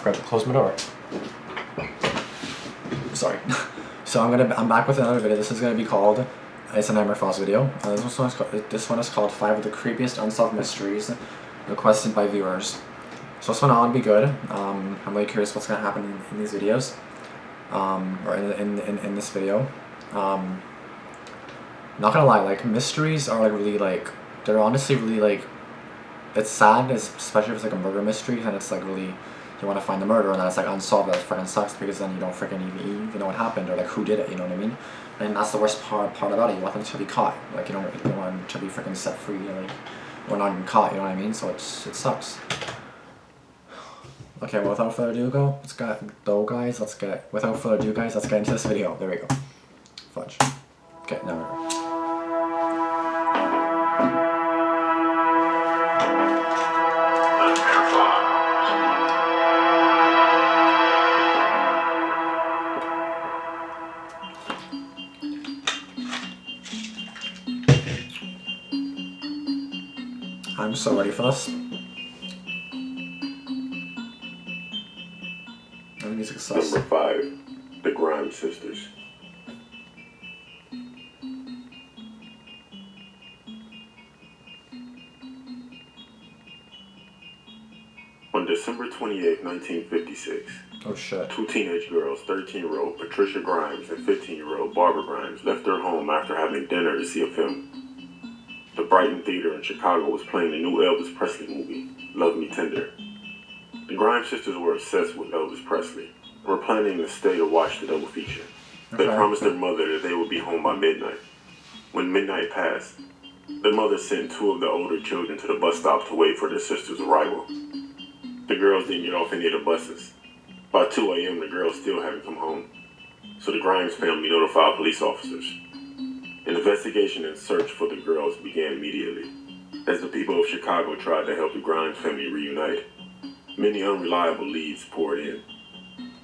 forgot to close my door. Sorry. So I'm back with another video. This is gonna be called, it's a Nightmare Files video. This one is called 5 of the Creepiest Unsolved Mysteries requested by viewers. So this one ought to be good. I'm really curious what's gonna happen in these videos, or in this video. Not gonna lie, like, mysteries are like really, like, they're honestly really, like, it's sad, especially if it's like a murder mystery and it's like really, you want to find the murder and then it's like unsolved. That freaking sucks because then you don't freaking even know what happened or like who did it, you know what I mean? And that's the worst part about it. You want them to be caught, like, you don't want them to be freaking set free, like, or not even caught, you know what I mean? So it sucks. Okay, well, without further ado, let's get into this video. There we go. Fudge. Okay, now we go. I'm so ready for this. The music sucks. Number 5, the Grimes sisters. On December 28, 1956, oh shit, 2 teenage girls, 13-year-old Patricia Grimes and 15-year-old Barbara Grimes, left their home after having dinner to see a film. The Brighton Theater in Chicago was playing the new Elvis Presley movie, Love Me Tender. The Grimes sisters were obsessed with Elvis Presley and were planning to stay to watch the double feature. They promised their mother that they would be home by midnight. When midnight passed, their mother sent 2 of the older children to the bus stop to wait for their sister's arrival. The girls didn't get off any of the buses. By 2 a.m., the girls still hadn't come home, so the Grimes family notified police officers. An investigation and search for the girls began immediately, as the people of Chicago tried to help the Grimes family reunite. Many unreliable leads poured in.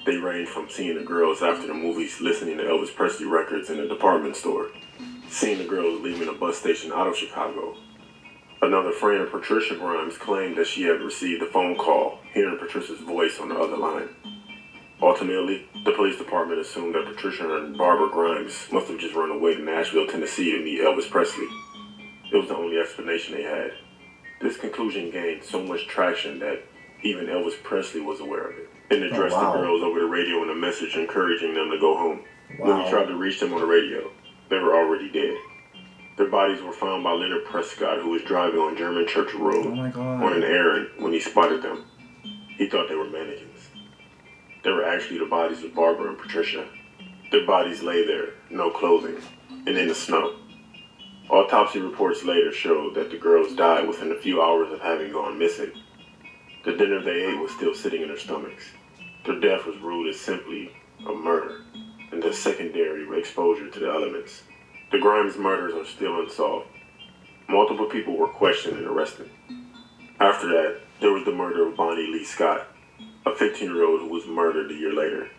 They ranged from seeing the girls after the movies listening to Elvis Presley records in a department store, seeing the girls leaving a bus station out of Chicago. Another friend of Patricia Grimes claimed that she had received a phone call, hearing Patricia's voice on the other line. Ultimately, the police department assumed that Patricia and Barbara Grimes must have just run away to Nashville, Tennessee to meet Elvis Presley. It was the only explanation they had. This conclusion gained so much traction that even Elvis Presley was aware of it and addressed the girls over the radio in a message encouraging them to go home. When he tried to reach them on the radio, they were already dead. Their bodies were found by Leonard Prescott, who was driving on German Church Road on an errand when he spotted them. He thought they were mannequins. They were actually the bodies of Barbara and Patricia. Their bodies lay there, no clothing, and in the snow. Autopsy reports later showed that the girls died within a few hours of having gone missing. The dinner they ate was still sitting in their stomachs. Their death was ruled as simply a murder, and a secondary exposure to the elements. The Grimes murders are still unsolved. Multiple people were questioned and arrested. After that, there was the murder of Bonnie Lee Scott, a 15-year-old who was murdered a year later.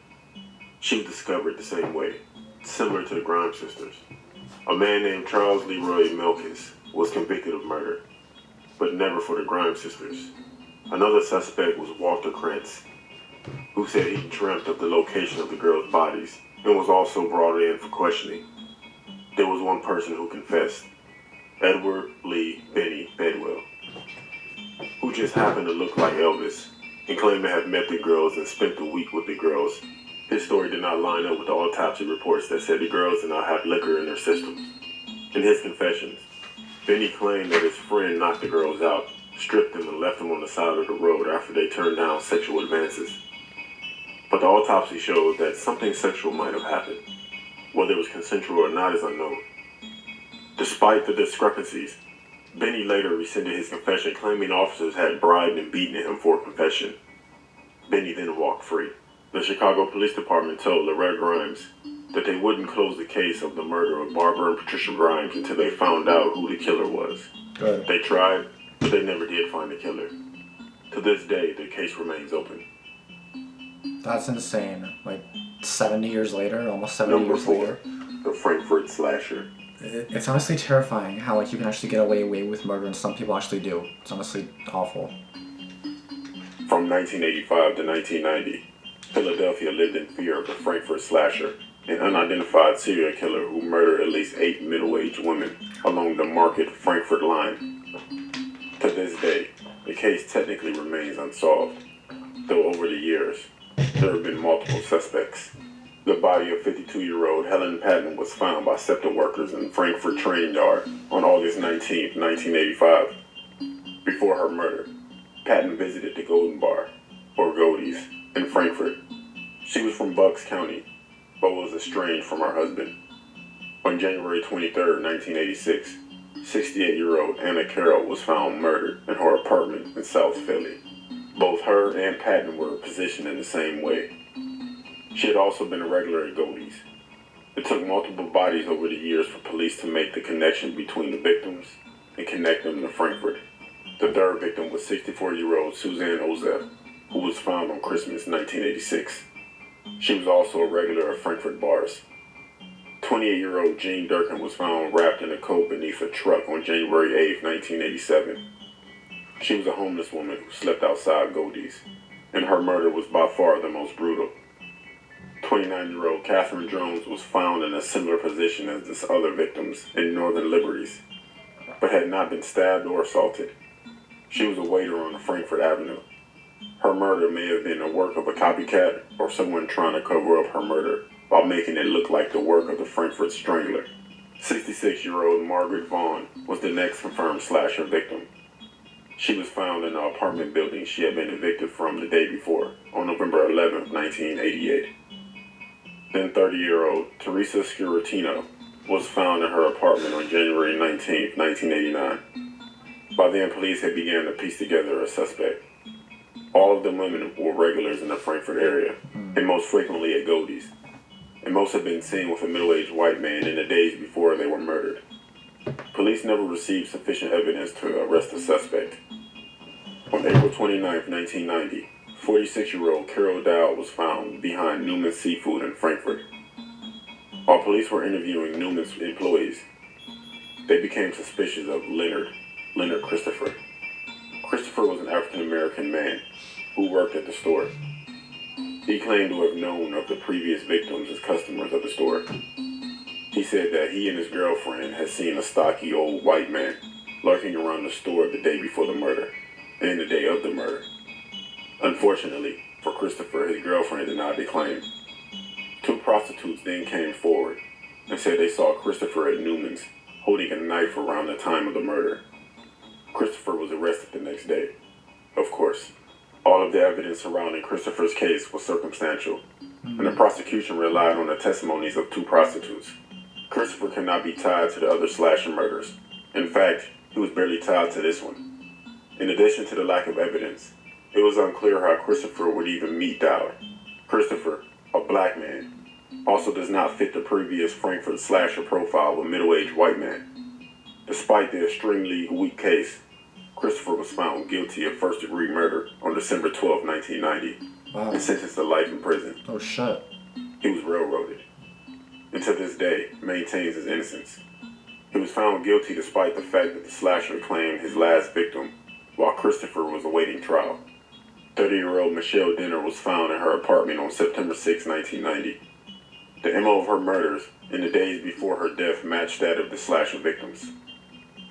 She was discovered the same way, similar to the Grimes sisters. A man named Charles Leroy Melkis was convicted of murder, but never for the Grimes sisters. Another suspect was Walter Krantz, who said he dreamt of the location of the girls' bodies and was also brought in for questioning. There was one person who confessed, Edward Lee Benny Bedwell, who just happened to look like Elvis and claimed to have met the girls and spent the week with the girls. His story did not line up with the autopsy reports that said the girls did not have liquor in their systems. In his confessions, Benny claimed that his friend knocked the girls out, stripped them, and left them on the side of the road after they turned down sexual advances. But the autopsy showed that something sexual might have happened. Whether it was consensual or not is unknown. Despite the discrepancies, Benny later rescinded his confession, claiming officers had bribed and beaten him for a confession. Benny then walked free. The Chicago Police Department told Loretta Grimes that they wouldn't close the case of the murder of Barbara and Patricia Grimes until they found out who the killer was. Good. They tried, but they never did find the killer. To this day, the case remains open. That's insane. Like, 70 years later, almost 70 Number years 4, later. the Frankfurt Slasher. It's honestly terrifying how, like, you can actually get away with murder and some people actually do. It's honestly awful. From 1985 to 1990, Philadelphia lived in fear of the Frankfurt Slasher, an unidentified serial killer who murdered at least 8 middle-aged women along the Market Frankfurt line. To this day, the case technically remains unsolved, though over the years, there have been multiple suspects. The body of 52-year-old Helen Patton was found by SEPTA workers in Frankfurt train yard on August 19, 1985. Before her murder, Patton visited the Golden Bar, or Goldies, in Frankfurt. She was from Bucks County, but was estranged from her husband. On January 23, 1986, 68-year-old Anna Carroll was found murdered in her apartment in South Philly. Both her and Patton were positioned in the same way. She had also been a regular at Goldies. It took multiple bodies over the years for police to make the connection between the victims and connect them to Frankfurt. The third victim was 64-year-old Suzanne Ozef, who was found on Christmas 1986. She was also a regular at Frankfurt bars. 28-year-old Jean Durkin was found wrapped in a coat beneath a truck on January 8, 1987. She was a homeless woman who slept outside Goldies, and her murder was by far the most brutal. 29-year-old Catherine Jones was found in a similar position as the other victims in Northern Liberties, but had not been stabbed or assaulted. She was a waiter on Frankfurt Avenue. Her murder may have been the work of a copycat or someone trying to cover up her murder while making it look like the work of the Frankfurt Strangler. 66-year-old Margaret Vaughn was the next confirmed slasher victim. She was found in the apartment building she had been evicted from the day before, on November 11, 1988. Then 30-year-old Teresa Scuratino was found in her apartment on January 19, 1989. By then, police had begun to piece together a suspect. All of the women were regulars in the Frankfurt area, and most frequently at Goldies. And most had been seen with a middle-aged white man in the days before they were murdered. Police never received sufficient evidence to arrest the suspect. On April 29, 1990, 46-year-old Carol Dowd was found behind Newman's Seafood in Frankfurt. While police were interviewing Newman's employees, they became suspicious of Leonard Christopher. Christopher was an African-American man who worked at the store. He claimed to have known of the previous victims as customers of the store. He said that he and his girlfriend had seen a stocky old white man lurking around the store the day before the murder and the day of the murder. Unfortunately for Christopher, his girlfriend denied the claim. 2 prostitutes then came forward and said they saw Christopher at Newman's holding a knife around the time of the murder. Christopher was arrested the next day. Of course, all of the evidence surrounding Christopher's case was circumstantial, and the prosecution relied on the testimonies of 2 prostitutes. Christopher cannot be tied to the other slasher murders. In fact, he was barely tied to this one. In addition to the lack of evidence, it was unclear how Christopher would even meet Dowd. Christopher, a black man, also does not fit the previous Frankfurt Slasher profile of a middle-aged white man. Despite the extremely weak case, Christopher was found guilty of first-degree murder on December 12, 1990, Wow. and sentenced to life in prison. Oh shit. He was railroaded, and to this day maintains his innocence. He was found guilty despite the fact that the slasher claimed his last victim while Christopher was awaiting trial. 30-year-old Michelle Denner was found in her apartment on September 6, 1990. The MO of her murders in the days before her death matched that of the slasher victims.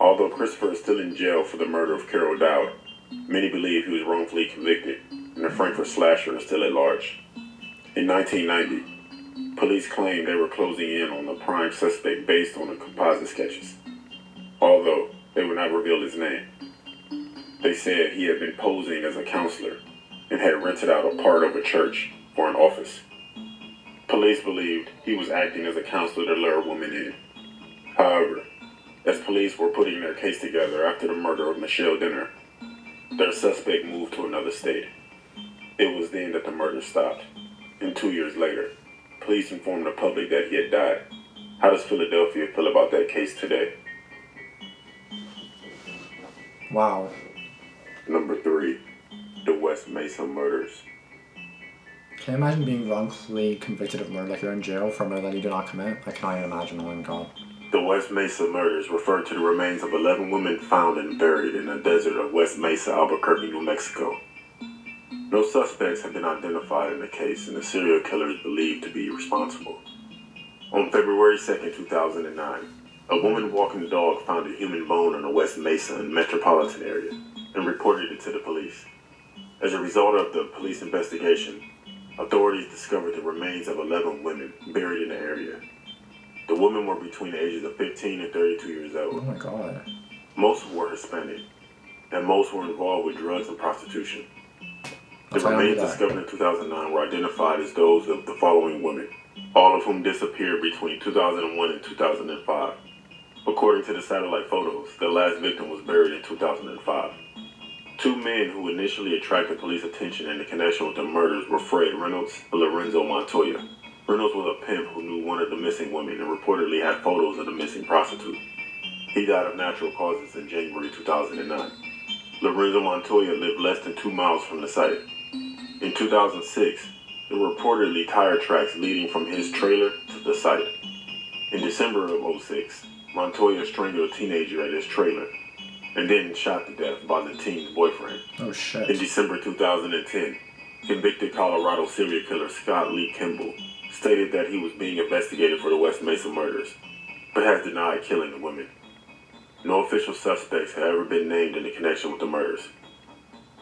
Although Christopher is still in jail for the murder of Carol Dowd, many believe he was wrongfully convicted, and the Frankfurt Slasher is still at large. In 1990, police claimed they were closing in on the prime suspect based on the composite sketches. Although they would not reveal his name. They said he had been posing as a counselor and had rented out a part of a church for an office. Police believed he was acting as a counselor to lure women in. However, as police were putting their case together after the murder of Michelle Denner, their suspect moved to another state. It was then that the murder stopped, and 2 years later, police informed the public that he had died. How does Philadelphia feel about that case today? Wow. Number 3, the West Mesa Murders. Can you imagine being wrongfully convicted of murder, like you're in jail for a murder that you did not commit? I cannot even imagine. Oh my god. The West Mesa Murders refer to the remains of 11 women found and buried in the desert of West Mesa, Albuquerque, New Mexico. No suspects have been identified in the case, and the serial killer is believed to be responsible. On February 2nd, 2009, a woman walking the dog found a human bone in the West Mesa metropolitan area and reported it to the police. As a result of the police investigation, authorities discovered the remains of 11 women buried in the area. The women were between the ages of 15 and 32 years old. Oh my god. Most were Hispanic, and most were involved with drugs and prostitution. The That's why I don't do remains that. discovered in 2009 were identified as those of the following women, all of whom disappeared between 2001 and 2005. According to the satellite photos, the last victim was buried in 2005. Two men who initially attracted police attention in connection with the murders were Fred Reynolds and Lorenzo Montoya. Reynolds was a pimp who knew one of the missing women and reportedly had photos of the missing prostitute. He died of natural causes in January 2009. Lorenzo Montoya lived less than 2 miles from the site. In 2006, there were reportedly tire tracks leading from his trailer to the site. In December of 2006, Montoya strangled a teenager at his trailer and then shot to death by the teen's boyfriend. Oh shit. In December 2010, convicted Colorado serial killer Scott Lee Kimball stated that he was being investigated for the West Mesa murders, but has denied killing the women. No official suspects have ever been named in connection with the murders.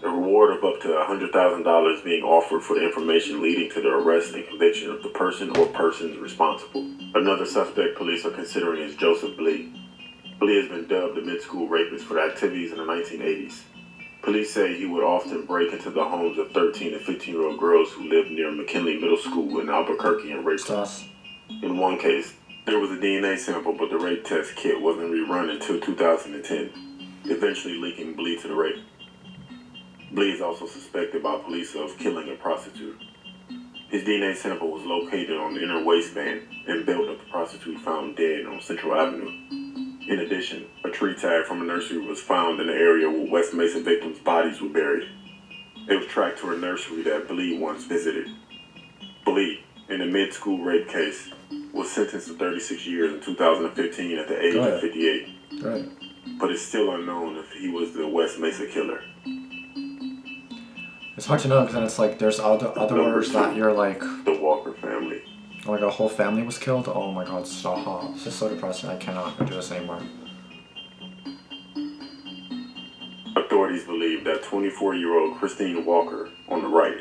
A reward of up to $100,000 being offered for the information leading to the arrest and conviction of the person or persons responsible. Another suspect police are considering is Joseph Blee. Blee has been dubbed a mid-school rapist for the activities in the 1980s. Police say he would often break into the homes of 13 and 15-year-old girls who lived near McKinley Middle School in Albuquerque and raped them. Sus. In one case, there was a DNA sample, but the rape test kit wasn't rerun until 2010, eventually linking Blee to the rape. Blee is also suspected by police of killing a prostitute. His DNA sample was located on the inner waistband and belt of the prostitute found dead on Central Avenue. In addition, a tree tag from a nursery was found in the area where West Mesa victims' bodies were buried. It was tracked to a nursery that Blee once visited. Blee, in a mid-school rape case, was sentenced to 36 years in 2015 at the age of 58. Good. But it's still unknown if he was the West Mesa killer. It's hard to know because then it's like there's other murders that you're like, The Walker family. like a whole family was killed. Oh my god, stop. This is so depressing. I cannot do this anymore. Authorities believe that 24-year-old Christine Walker, on the right,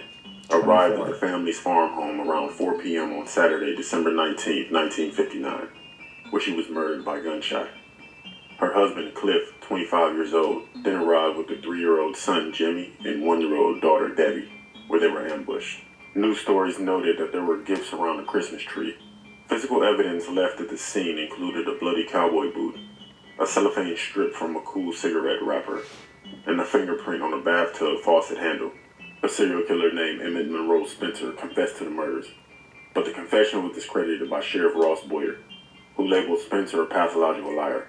arrived at the family's farm home around 4 p.m. on Saturday, December 19, 1959, where she was murdered by gunshot. Her husband, Cliff, 25 years old, then arrived with a 3-year-old son, Jimmy, and 1-year-old daughter, Debbie, where they were ambushed. News stories noted that there were gifts around the Christmas tree. Physical evidence left at the scene included a bloody cowboy boot, a cellophane strip from a cool cigarette wrapper, and a fingerprint on a bathtub faucet handle. A serial killer named Emmett Monroe Spencer confessed to the murders, but the confession was discredited by Sheriff Ross Boyer, who labeled Spencer a pathological liar.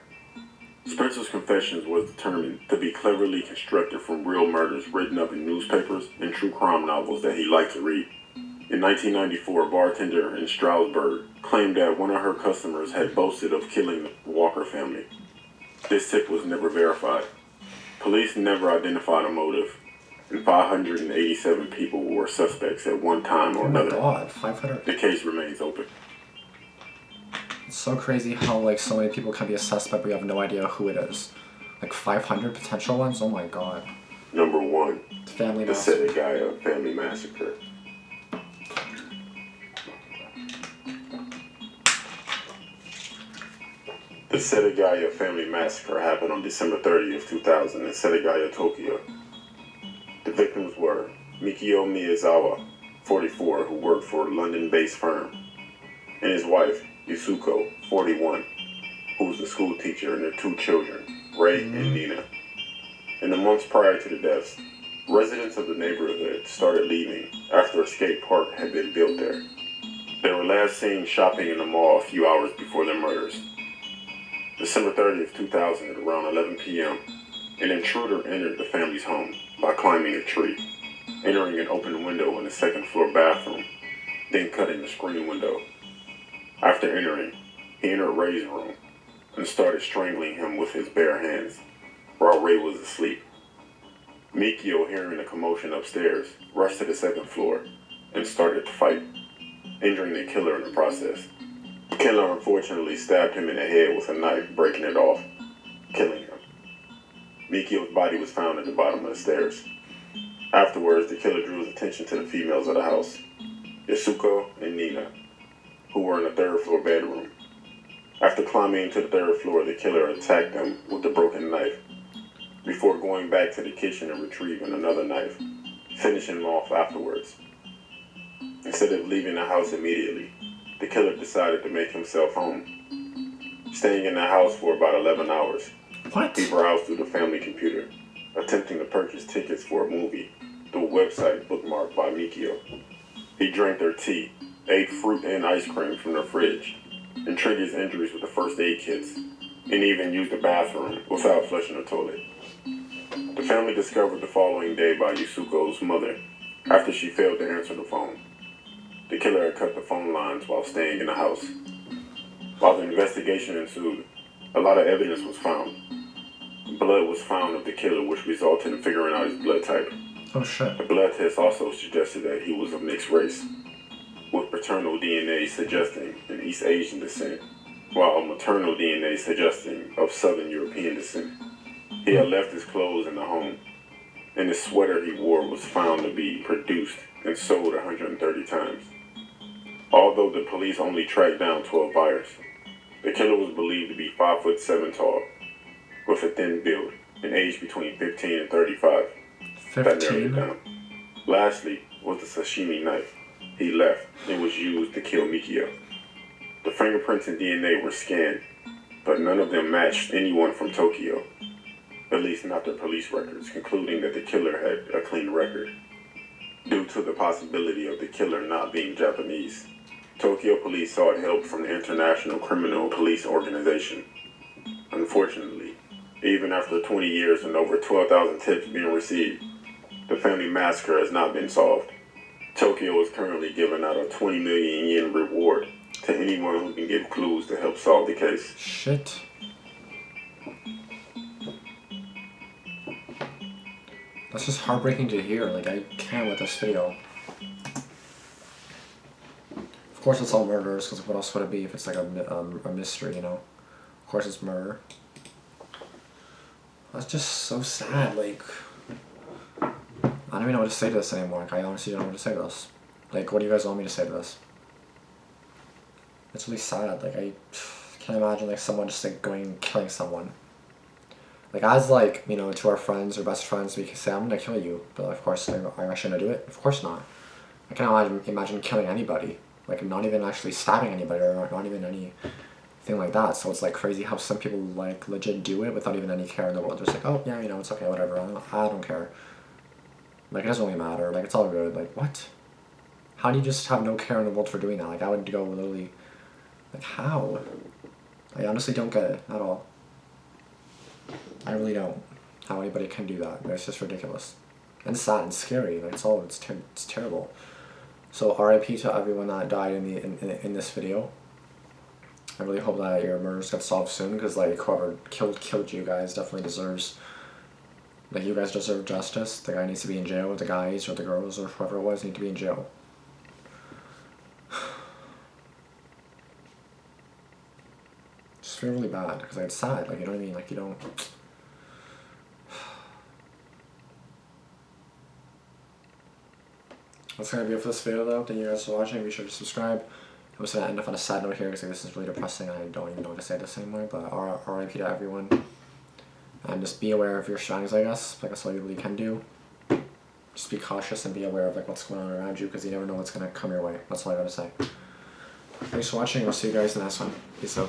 Spencer's confessions was determined to be cleverly constructed from real murders written up in newspapers and true crime novels that he liked to read. In 1994, a bartender in Stroudsburg claimed that one of her customers had boasted of killing the Walker family. This tip was never verified. Police never identified a motive, and 587 people were suspects at one time or Oh my another. god, 500. The case remains open. It's so crazy how like so many people can be a suspect but you have no idea who it is. Like 500 potential ones? Oh my god. Number 1, Family the massacre. Sedegaya family massacre. The Sedegaya family massacre happened on December 30th, 2000 in Sedegaya, Tokyo. The victims were Mikio Miyazawa, 44, who worked for a London-based firm, and his wife, Yusuko, 41, who was a school teacher, and their 2 children, Ray and Nina. In the months prior to the deaths, residents of the neighborhood started leaving after a skate park had been built there. They were last seen shopping in the mall a few hours before their murders. December 30th, 2000, at around 11 p.m., an intruder entered the family's home by climbing a tree, entering an open window in the second-floor bathroom, then cutting the screen window. After entering, he entered Ray's room and started strangling him with his bare hands while Ray was asleep. Mikio, hearing a commotion upstairs, rushed to the second floor and started to fight, injuring the killer in the process. The killer unfortunately stabbed him in the head with a knife, breaking it off, killing him. Mikio's body was found at the bottom of the stairs. Afterwards, the killer drew his attention to the females of the house, Yasuko and Nina, who were in the third floor bedroom. After climbing to the third floor, the killer attacked them with a broken knife, before going back to the kitchen and retrieving another knife, finishing them off afterwards. Instead of leaving the house immediately, the killer decided to make himself home. Staying in the house for about 11 hours, What? he browsed through the family computer, attempting to purchase tickets for a movie through a website bookmarked by Mikio. He drank their tea, ate fruit and ice cream from their fridge, and treated his injuries with the first aid kits, and even used the bathroom without flushing the toilet. The family discovered the following day by Yusuko's mother after she failed to answer the phone. The killer had cut the phone lines while staying in the house. While the investigation ensued, a lot of evidence was found. Blood was found of the killer, which resulted in figuring out his blood type. Oh shit. The blood test also suggested that he was of mixed race, with paternal DNA suggesting an East Asian descent, while maternal DNA suggesting of Southern European descent. He had left his clothes in the home, and the sweater he wore was found to be produced and sold 130 times. Although the police only tracked down 12 buyers, the killer was believed to be 5'7" tall, with a thin build, and aged between 15 and 35. That narrowed it 15? down. Lastly was the sashimi knife he left and was used to kill Mikio. The fingerprints and DNA were scanned, but none of them matched anyone from Tokyo, at least not their police records, concluding that the killer had a clean record. Due to the possibility of the killer not being Japanese, Tokyo police sought help from the International Criminal Police Organization. Unfortunately, even after 20 years and over 12,000 tips being received, the family massacre has not been solved. Tokyo is currently giving out a 20 million yen reward to anyone who can give clues to help solve the case. Shit. That's just heartbreaking to hear. Like, I can't with this video. Of course it's all murders, because what else would it be if it's like a mystery, you know? Of course it's murder. That's just so sad, like... I don't even know what to say to this anymore. Like, I honestly don't know what to say to this. Like, what do you guys want me to say to this? It's really sad. Like, I can't imagine, like, someone just, like, going and killing someone. Like, as, like, you know, to our friends or best friends, we can say, I'm gonna kill you. But, of course, I shouldn't do it? Of course not. I can't imagine killing anybody. Like, not even actually stabbing anybody or not even anything like that. So it's, like, crazy how some people, like, legit do it without even any care in the world. They're just like, oh, yeah, you know, it's okay, whatever. I don't care. Like, it doesn't really matter. Like, it's all good. Like, what? How do you just have no care in the world for doing that? Like, I would go literally... Like, how? I honestly don't get it at all. I really don't. How anybody can do that. It's just ridiculous. And sad and scary. Like, it's terrible. So, RIP to everyone that died in this video. I really hope that your murders get solved soon, because, like, whoever killed you guys definitely deserves... Like, you guys deserve justice. The guy needs to be in jail. The guys or the girls or whoever it was need to be in jail. Just feel really bad, because, like, it's sad. Like, you know what I mean? Like, you don't... That's gonna be it for this video, though. Thank you guys for watching. Be sure to subscribe. I'm just gonna end up on a sad note here, because this is really depressing. I don't even know what to say this anymore, but RIP to everyone. And just be aware of your surroundings, I guess. Like, that's all you really can do. Just be cautious and be aware of, like, what's going on around you, because you never know what's gonna come your way. That's all I gotta say. Thanks for watching. I'll see you guys in the next one. Peace out.